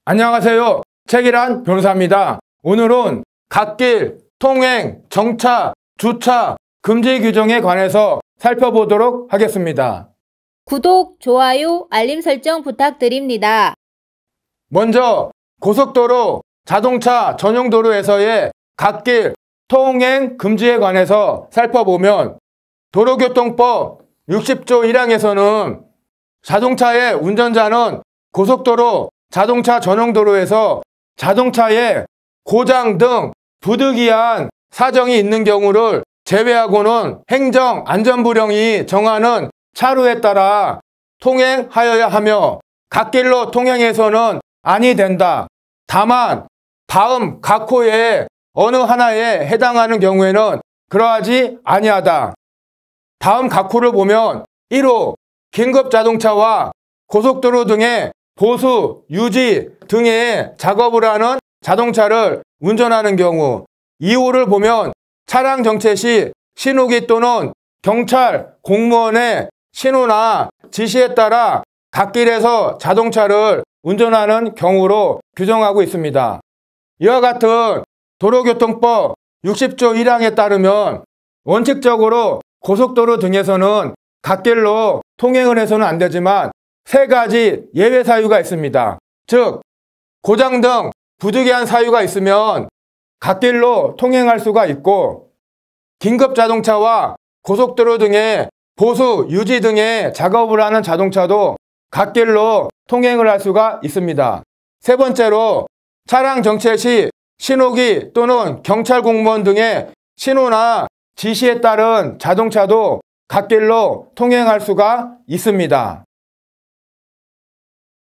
안녕하세요. 책이란 변호사입니다. 오늘은 갓길, 통행, 정차, 주차, 금지 규정에 관해서 살펴보도록 하겠습니다. 구독, 좋아요, 알림 설정 부탁드립니다. 먼저 고속도로, 자동차 전용 도로에서의 갓길, 통행 금지에 관해서 살펴보면 도로교통법 60조 1항에서는 자동차의 운전자는 고속도로, 자동차 전용 도로에서 자동차의 고장 등 부득이한 사정이 있는 경우를 제외하고는 행정안전부령이 정하는 차로에 따라 통행하여야 하며 갓길로 통행해서는 아니 된다. 다만 다음 각 호의 어느 하나에 해당하는 경우에는 그러하지 아니하다. 다음 각 호를 보면 1호 긴급자동차와 고속도로 등의 보수, 유지 등의 작업을 하는 자동차를 운전하는 경우, 2호를 보면 차량 정체 시 신호기 또는 경찰, 공무원의 신호나 지시에 따라 갓길에서 자동차를 운전하는 경우로 규정하고 있습니다. 이와 같은 도로교통법 60조 1항에 따르면 원칙적으로 고속도로 등에서는 갓길로 통행을 해서는 안 되지만 세 가지 예외 사유가 있습니다. 즉, 고장 등 부득이한 사유가 있으면 갓길로 통행할 수가 있고, 긴급자동차와 고속도로 등의 보수, 유지 등의 작업을 하는 자동차도 갓길로 통행을 할 수가 있습니다. 세 번째로 차량 정체 시 신호기 또는 경찰 공무원 등의 신호나 지시에 따른 자동차도 갓길로 통행할 수가 있습니다.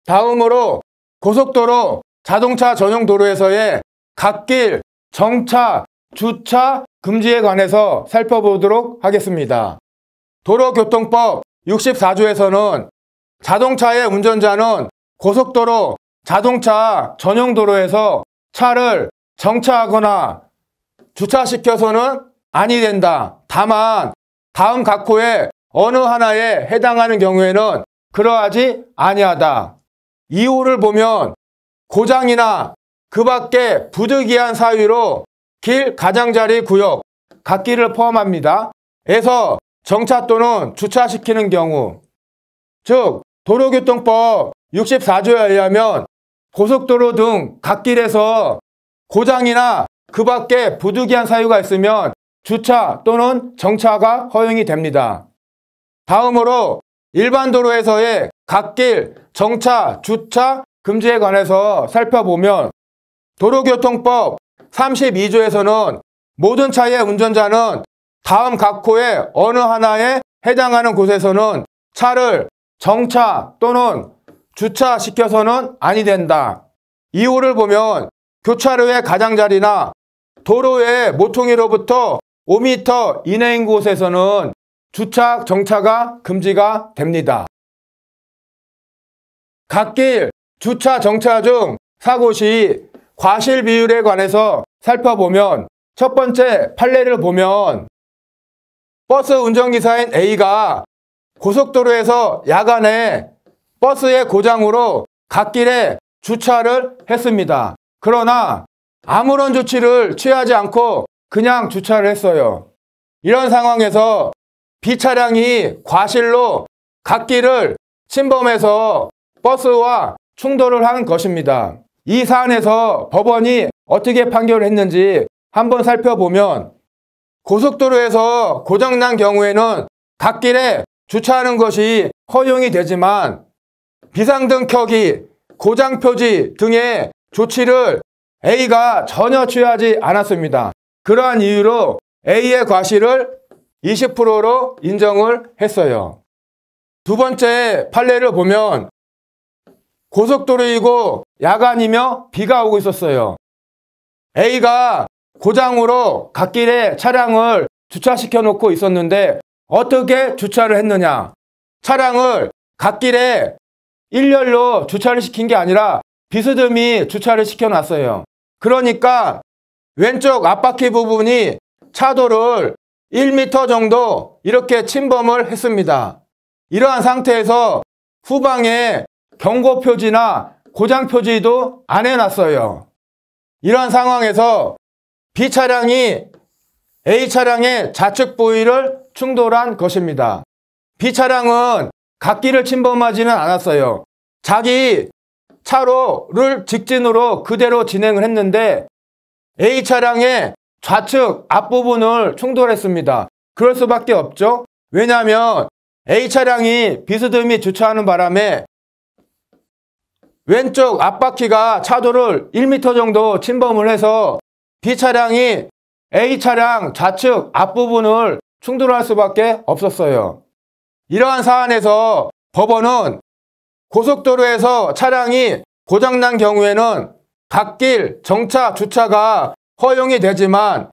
다음으로 고속도로, 자동차 전용 도로에서의 갓길, 정차, 주차 금지에 관해서 살펴보도록 하겠습니다. 도로교통법 64조에서는 자동차의 운전자는 고속도로, 자동차 전용 도로에서 차를 정차하거나 주차시켜서는 아니 된다. 다만 다음 각 호의 어느 하나에 해당하는 경우에는 그러하지 아니하다. 2호를 보면 고장이나 그 밖에 부득이한 사유로 길 가장자리 구역, 갓길을 포함합니다. 에서 정차 또는 주차시키는 경우, 즉 도로교통법 64조에 의하면 고속도로 등 갓길에서 고장이나 그 밖에 부득이한 사유가 있으면 주차 또는 정차가 허용이 됩니다. 다음으로 일반 도로에서의 갓길, 정차, 주차 금지에 관해서 살펴보면 도로교통법 32조에서는 모든 차의 운전자는 다음 각 호의 어느 하나에 해당하는 곳에서는 차를 정차 또는 주차시켜서는 아니 된다. 2호를 보면 교차로의 가장자리나 도로의 모퉁이로부터 5m 이내인 곳에서는 주차, 정차가 금지가 됩니다. 갓길, 주차, 정차 중 사고 시 과실 비율에 관해서 살펴보면 첫 번째 판례를 보면 버스 운전기사인 A가 고속도로에서 야간에 버스의 고장으로 갓길에 주차를 했습니다. 그러나 아무런 조치를 취하지 않고 그냥 주차를 했어요. 이런 상황에서 B 차량이 과실로 갓길을 침범해서 버스와 충돌을 한 것입니다. 이 사안에서 법원이 어떻게 판결을 했는지 한번 살펴보면 고속도로에서 고장난 경우에는 갓길에 주차하는 것이 허용이 되지만 비상등 켜기, 고장 표지 등의 조치를 A가 전혀 취하지 않았습니다. 그러한 이유로 A의 과실을 20%로 인정을 했어요. 두 번째 판례를 보면 고속도로이고 야간이며 비가 오고 있었어요. A가 고장으로 갓길에 차량을 주차시켜 놓고 있었는데 어떻게 주차를 했느냐? 차량을 갓길에 일렬로 주차를 시킨 게 아니라 비스듬히 주차를 시켜놨어요. 그러니까 왼쪽 앞바퀴 부분이 차도를 1m 정도 이렇게 침범을 했습니다. 이러한 상태에서 후방에 경고 표지나 고장 표지도 안 해놨어요. 이러한 상황에서 B 차량이 A 차량의 좌측 부위를 충돌한 것입니다. B 차량은 갓길을 침범하지는 않았어요. 자기 차로를 직진으로 그대로 진행을 했는데 A 차량의 좌측 앞부분을 충돌했습니다. 그럴 수밖에 없죠. 왜냐하면 A 차량이 비스듬히 주차하는 바람에 왼쪽 앞바퀴가 차도를 1m 정도 침범을 해서 B 차량이 A 차량 좌측 앞부분을 충돌할 수밖에 없었어요. 이러한 사안에서 법원은 고속도로에서 차량이 고장난 경우에는 갓길 정차 주차가 허용이 되지만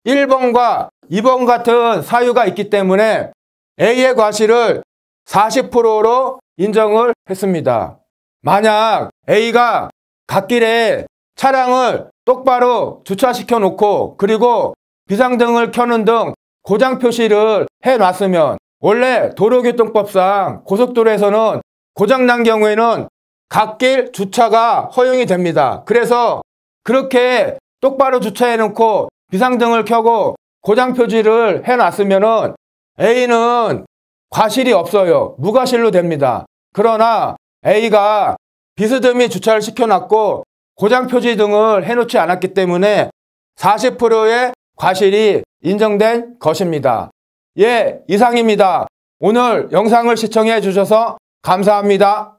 1번과 2번 같은 사유가 있기 때문에 A의 과실을 40%로 인정을 했습니다. 만약 A가 갓길에 차량을 똑바로 주차시켜 놓고 그리고 비상등을 켜는 등 고장 표시를 해놨으면 원래 도로교통법상 고속도로에서는 고장난 경우에는 갓길 주차가 허용이 됩니다. 그래서 그렇게 똑바로 주차해 놓고 비상등을 켜고 고장 표지를 해놨으면은 A는 과실이 없어요. 무과실로 됩니다. 그러나 A가 비스듬히 주차를 시켜놨고 고장 표지 등을 해놓지 않았기 때문에 40%의 과실이 인정된 것입니다. 예, 이상입니다. 오늘 영상을 시청해 주셔서 감사합니다.